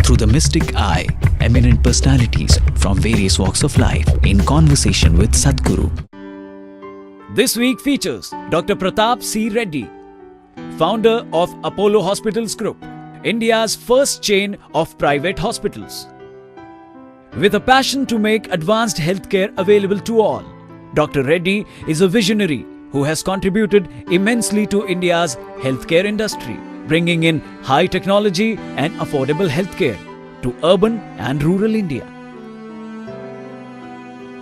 through the mystic eye, eminent personalities from various walks of life in conversation with Sadhguru. This week features Dr. Prathap C Reddy, founder of Apollo Hospitals Group, India's first chain of private hospitals. With a passion to make advanced healthcare available to all, Dr. Reddy is a visionary who has contributed immensely to India's healthcare industry, bringing in high technology and affordable healthcare to urban and rural India.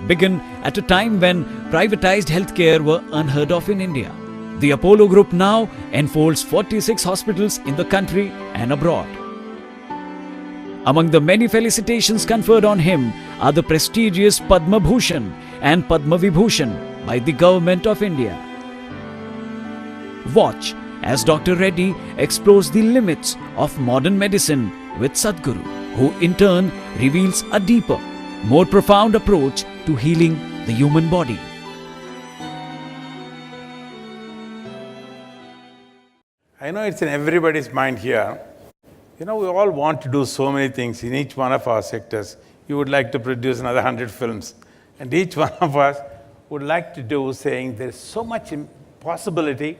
Began at a time when privatized healthcare were unheard of in India. The Apollo Group now enfolds 46 hospitals in the country and abroad. Among the many felicitations conferred on him are the prestigious Padma Bhushan and Padma Vibhushan by the Government of India. Watch as Dr. Reddy explores the limits of modern medicine with Sadhguru, who in turn reveals a deeper, more profound approach to healing the human body. I know it's in everybody's mind here. We all want to do so many things in each one of our sectors. You would like to produce another 100 films. And each one of us would like to do, saying there's so much possibility.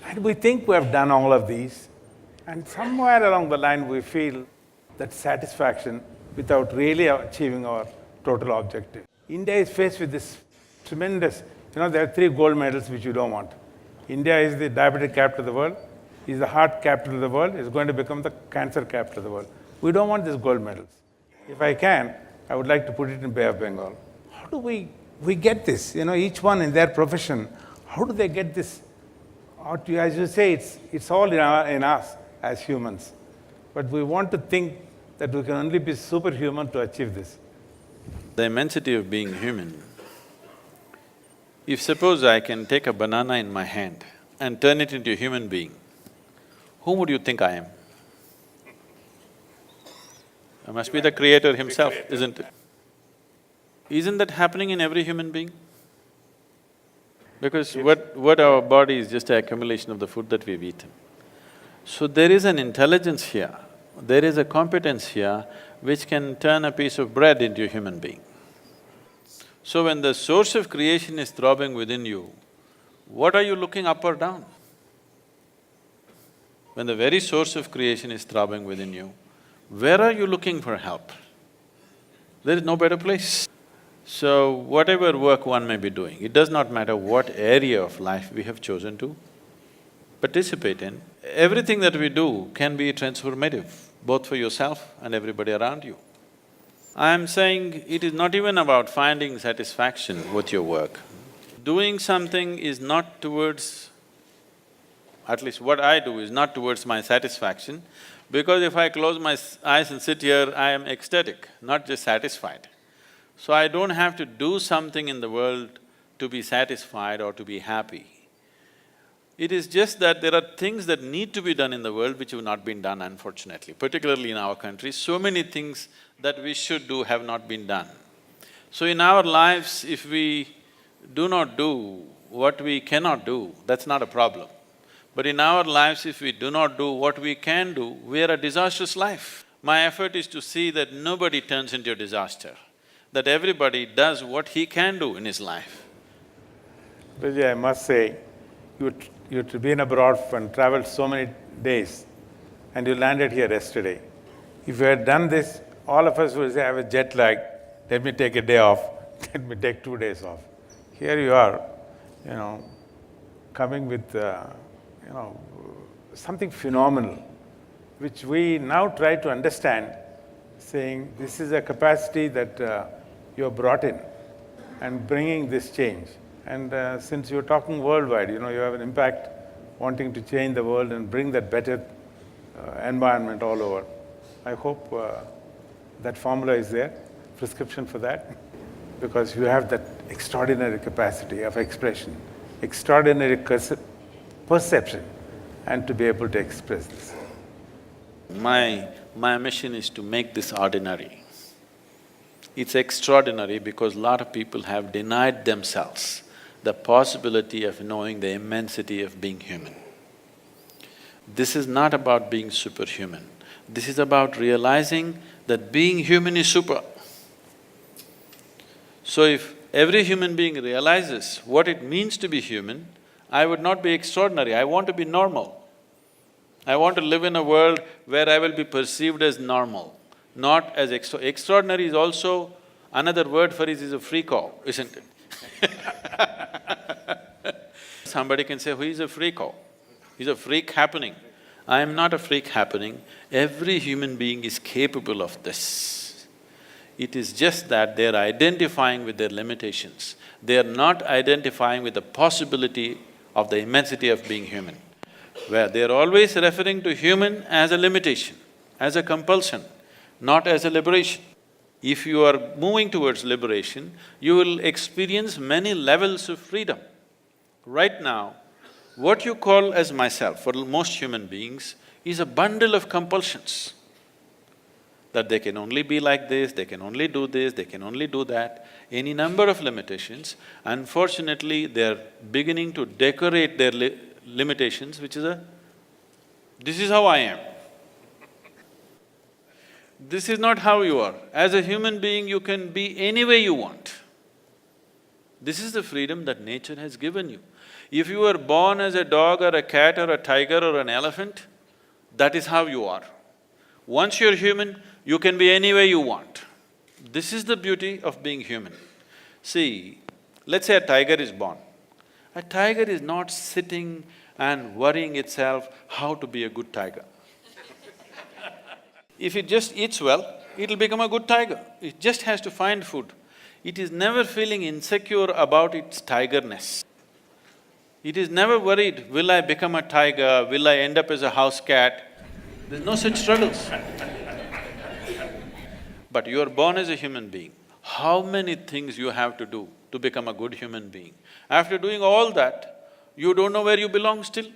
And we think we have done all of these. And somewhere along the line, we feel that satisfaction without really achieving our total objective. India is faced with this tremendous, there are 3 gold medals which you don't want. India is the diabetic capital of the world, is the heart capital of the world, is going to become the cancer capital of the world. We don't want these gold medals. If I can, I would like to put it in Bay of Bengal. How do we get this? Each one in their profession, how do they get this? As you say, it's all in us as humans. But we want to think that we can only be superhuman to achieve this. The immensity of being human. If suppose I can take a banana in my hand and turn it into a human being, whom would you think I am? I must be the creator himself, isn't it? Isn't that happening in every human being? Because what our body is just an accumulation of the food that we've eaten. So there is an intelligence here, there is a competence here which can turn a piece of bread into a human being. So when the source of creation is throbbing within you, what are you looking up or down? When the very source of creation is throbbing within you, where are you looking for help? There is no better place. So whatever work one may be doing, it does not matter what area of life we have chosen to participate in, everything that we do can be transformative, both for yourself and everybody around you. I am saying it is not even about finding satisfaction with your work. Doing something is not towards, at least what I do is not towards my satisfaction, because if I close my eyes and sit here, I am ecstatic, not just satisfied. So I don't have to do something in the world to be satisfied or to be happy. It is just that there are things that need to be done in the world which have not been done, unfortunately, particularly in our country. So many things that we should do have not been done. So in our lives, if we do not do what we cannot do, that's not a problem. But in our lives, if we do not do what we can do, we are a disastrous life. My effort is to see that nobody turns into a disaster, that everybody does what he can do in his life. Vijay, I must say, you've been abroad and traveled so many days, and you landed here yesterday. If you had done this, all of us would say, I have a jet lag, let me take a day off, let me take 2 days off. Here you are, coming with, something phenomenal, which we now try to understand, saying this is a capacity that you have brought in and bringing this change. And since you're talking worldwide, you have an impact wanting to change the world and bring that better environment all over. I hope that formula is there, prescription for that, because you have that extraordinary capacity of expression, extraordinary perception, and to be able to express this. My mission is to make this ordinary. It's extraordinary because a lot of people have denied themselves the possibility of knowing the immensity of being human. This is not about being superhuman. This is about realizing that being human is super. So if every human being realizes what it means to be human, I would not be extraordinary, I want to be normal. I want to live in a world where I will be perceived as normal, not as extraordinary is also… another word for it is a freako, isn't it? Somebody can say, who is a freako? He's a freak happening. I am not a freak happening. Every human being is capable of this. It is just that they're identifying with their limitations. They're not identifying with the possibility of the immensity of being human, where they're always referring to human as a limitation, as a compulsion, not as a liberation. If you are moving towards liberation, you will experience many levels of freedom. Right now, what you call as myself, for most human beings, is a bundle of compulsions. That they can only be like this, they can only do this, they can only do that, any number of limitations. Unfortunately, they're beginning to decorate their limitations, which is this is how I am. This is not how you are. As a human being, you can be any way you want. This is the freedom that nature has given you. If you were born as a dog or a cat or a tiger or an elephant, that is how you are. Once you're human, you can be any way you want. This is the beauty of being human. See, let's say a tiger is born. A tiger is not sitting and worrying itself how to be a good tiger. If it just eats well, it'll become a good tiger. It just has to find food. It is never feeling insecure about its tigerness. It is never worried, will I become a tiger, will I end up as a house cat? There's no such struggles. But you are born as a human being. How many things you have to do to become a good human being? After doing all that, you don't know where you belong still.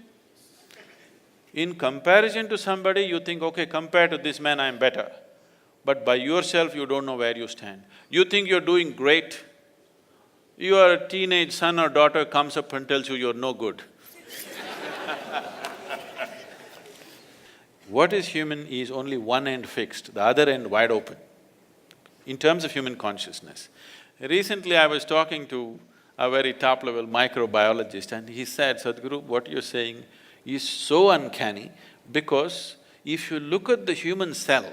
In comparison to somebody, you think, okay, compared to this man, I'm better. But by yourself, you don't know where you stand. You think you're doing great. Your teenage son or daughter comes up and tells you you're no good. What is human is only one end fixed, the other end wide open, in terms of human consciousness. Recently, I was talking to a very top-level microbiologist and he said, Sadhguru, what you're saying is so uncanny because if you look at the human cell,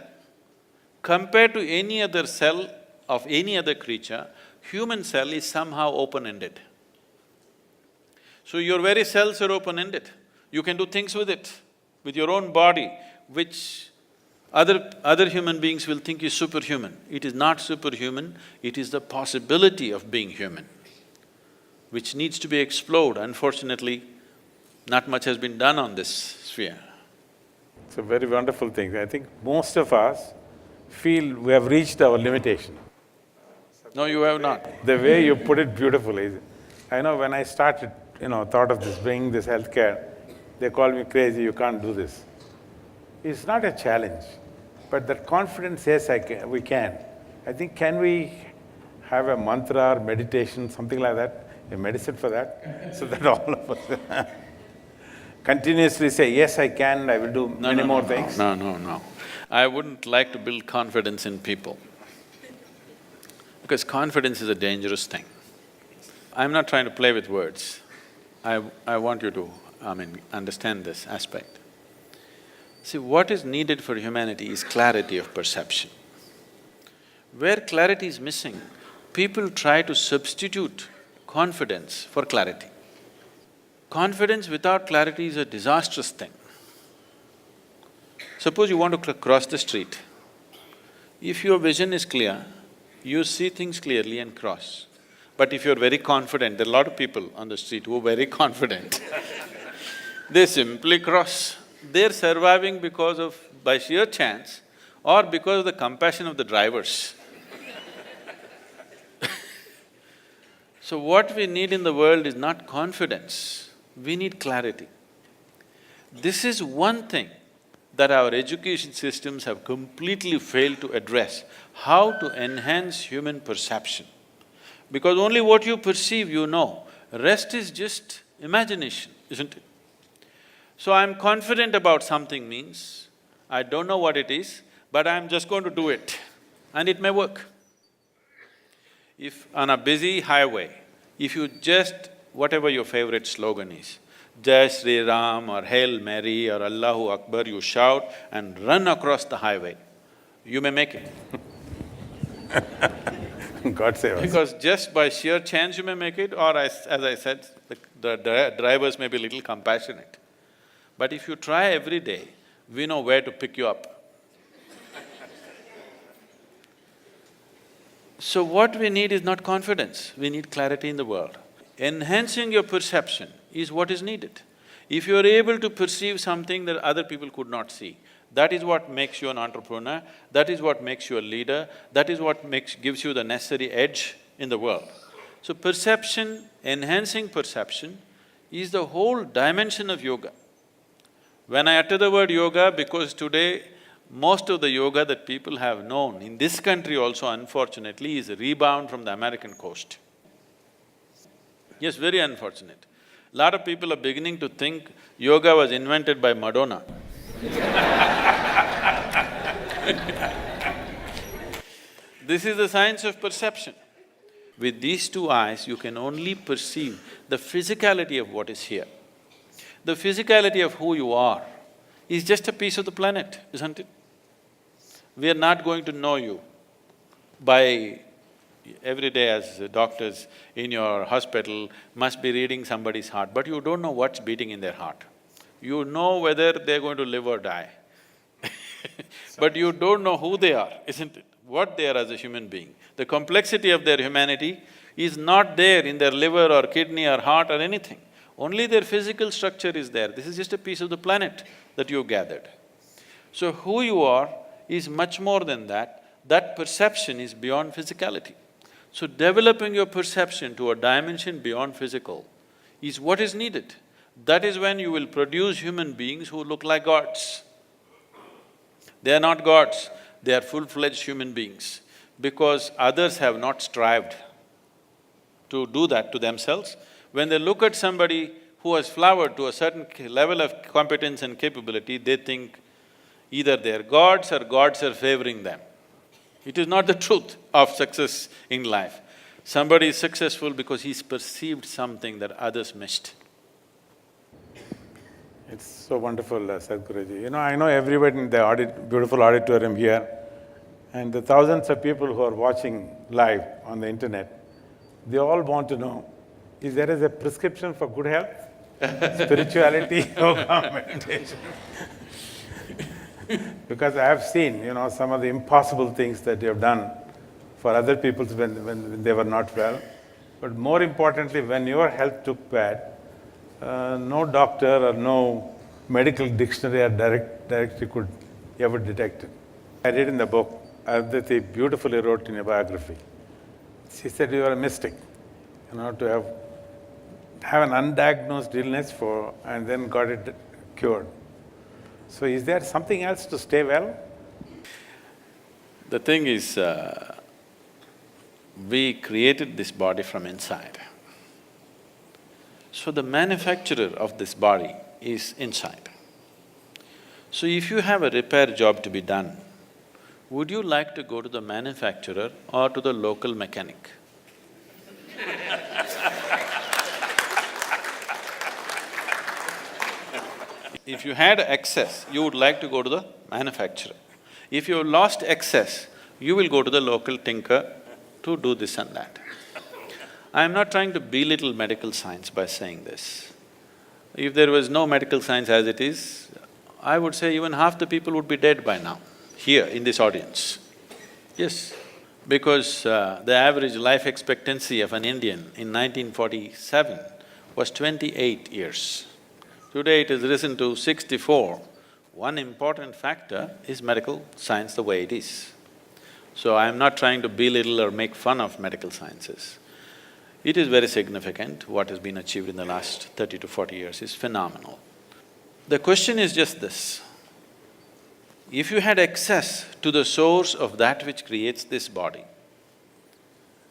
compared to any other cell of any other creature, human cell is somehow open-ended. So your very cells are open-ended. You can do things with it, with your own body, which other human beings will think is superhuman. It is not superhuman, it is the possibility of being human, which needs to be explored. Unfortunately, not much has been done on this sphere. It's a very wonderful thing. I think most of us feel we have reached our limitation. No, you have not. The way you put it beautifully, I know when I started, thought of this, bringing this healthcare, they called me crazy, you can't do this. It's not a challenge, but that confidence says we can. I think, can we have a mantra or meditation, something like that, a medicine for that, so that all of us continuously say, yes, I can, I will do many more things? No. I wouldn't like to build confidence in people, because confidence is a dangerous thing. I'm not trying to play with words. I want you to, understand this aspect. See, what is needed for humanity is clarity of perception. Where clarity is missing, people try to substitute confidence for clarity. Confidence without clarity is a disastrous thing. Suppose you want to cross the street. If your vision is clear, you see things clearly and cross. But if you're very confident, there are a lot of people on the street who are very confident, they simply cross. They're surviving by sheer chance or because of the compassion of the drivers. So what we need in the world is not confidence, we need clarity. This is one thing that our education systems have completely failed to address, how to enhance human perception. Because only what you perceive you know, rest is just imagination, isn't it? So I'm confident about something means I don't know what it is, but I'm just going to do it, and it may work. If on a busy highway, if you just… whatever your favorite slogan is, Jai Sri Ram or Hail Mary or Allahu Akbar, you shout and run across the highway, you may make it. God save us. Because just by sheer chance you may make it, or as I said, the drivers may be little compassionate. But if you try every day, we know where to pick you up. So what we need is not confidence, we need clarity in the world. Enhancing your perception is what is needed. If you are able to perceive something that other people could not see, that is what makes you an entrepreneur, that is what makes you a leader, that is what gives you the necessary edge in the world. So perception, enhancing perception is the whole dimension of yoga. When I utter the word yoga, because today most of the yoga that people have known in this country also unfortunately is a rebound from the American coast. Yes, very unfortunate. Lot of people are beginning to think yoga was invented by Madonna. This is the science of perception. With these two eyes, you can only perceive the physicality of what is here. The physicality of who you are is just a piece of the planet, isn't it? We are not going to know you by… every day as doctors in your hospital must be reading somebody's heart, but you don't know what's beating in their heart. You know whether they're going to live or die but you don't know who they are, isn't it? What they are as a human being. The complexity of their humanity is not there in their liver or kidney or heart or anything. Only their physical structure is there. This is just a piece of the planet that you've gathered. So who you are is much more than that. That perception is beyond physicality. So developing your perception to a dimension beyond physical is what is needed. That is when you will produce human beings who look like gods. They are not gods, they are full-fledged human beings, because others have not strived to do that to themselves. When they look at somebody who has flowered to a certain level of competence and capability, they think either they're gods or gods are favoring them. It is not the truth of success in life. Somebody is successful because he's perceived something that others missed. It's so wonderful, Sadhguruji. I know everybody in the beautiful auditorium here, and the thousands of people who are watching live on the internet, they all want to know, is there a prescription for good health? Spirituality, yoga, meditation? Because I have seen, some of the impossible things that you have done for other people when they were not well. But more importantly, when your health took bad, no doctor or no medical dictionary or directory could ever detect it. I read in the book, Aditi beautifully wrote in a biography. She said, you are a mystic, to have an undiagnosed illness and then got it cured. So is there something else to stay well? The thing is, we created this body from inside. So the manufacturer of this body is inside. So if you have a repair job to be done, would you like to go to the manufacturer or to the local mechanic? If you had excess, you would like to go to the manufacturer. If you lost excess, you will go to the local tinker to do this and that. I am not trying to belittle medical science by saying this. If there was no medical science as it is, I would say even half the people would be dead by now, here in this audience. Yes, because the average life expectancy of an Indian in 1947 was 28 years. Today it has risen to 64. One important factor is medical science the way it is. So I am not trying to belittle or make fun of medical sciences. It is very significant. What has been achieved in the last 30 to 40 years is phenomenal. The question is just this: if you had access to the source of that which creates this body,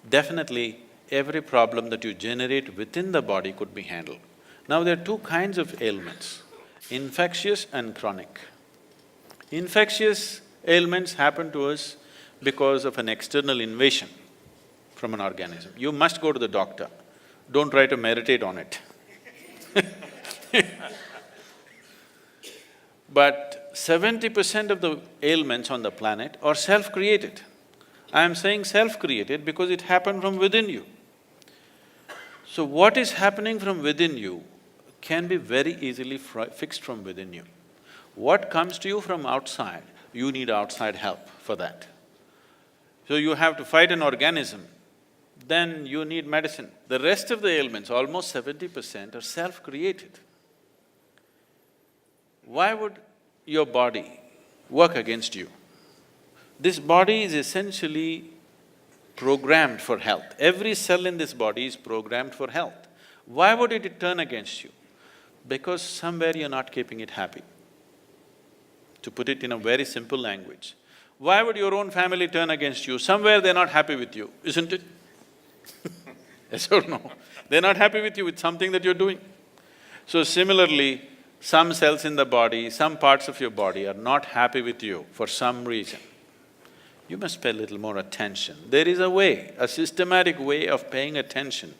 definitely every problem that you generate within the body could be handled. Now there are two kinds of ailments, infectious and chronic. Infectious ailments happen to us because of an external invasion from an organism. You must go to the doctor. Don't try to meditate on it. But 70% of the ailments on the planet are self-created. I am saying self-created because it happened from within you. So what is happening from within you can be very easily fixed from within you. What comes to you from outside, you need outside help for that. So you have to fight an organism, then you need medicine. The rest of the ailments, almost 70%, are self-created. Why would your body work against you? This body is essentially programmed for health. Every cell in this body is programmed for health. Why would it turn against you? Because somewhere you're not keeping it happy. To put it in a very simple language, why would your own family turn against you? Somewhere they're not happy with you, isn't it? Yes or no? They're not happy with you with something that you're doing. So similarly, some cells in the body, some parts of your body are not happy with you for some reason. You must pay a little more attention. There is a way, a systematic way of paying attention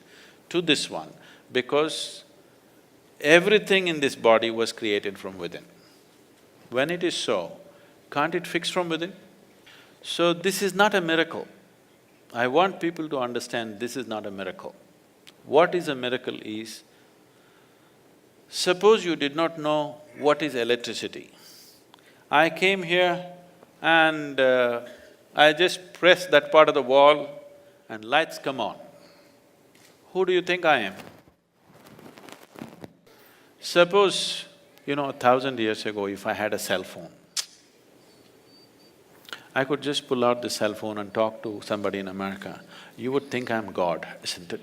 to this one, because everything in this body was created from within. When it is so, can't it fix from within? So this is not a miracle. I want people to understand this is not a miracle. What is a miracle is, suppose you did not know what is electricity. I came here and I just press that part of the wall and lights come on. Who do you think I am? Suppose, 1,000 years ago, if I had a cell phone, I could just pull out the cell phone and talk to somebody in America. You would think I'm God, isn't it?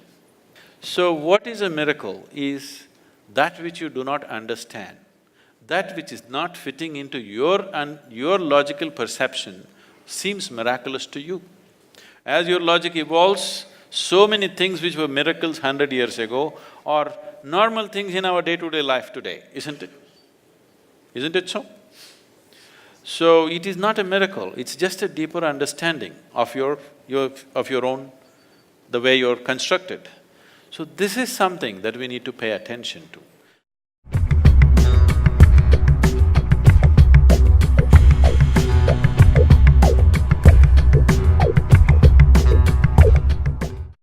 So what is a miracle is that which you do not understand, that which is not fitting into your logical perception seems miraculous to you. As your logic evolves, so many things which were miracles 100 years ago are normal things in our day-to-day life today, isn't it? Isn't it so? So it is not a miracle, it's just a deeper understanding of your own, the way you're constructed. So this is something that we need to pay attention to.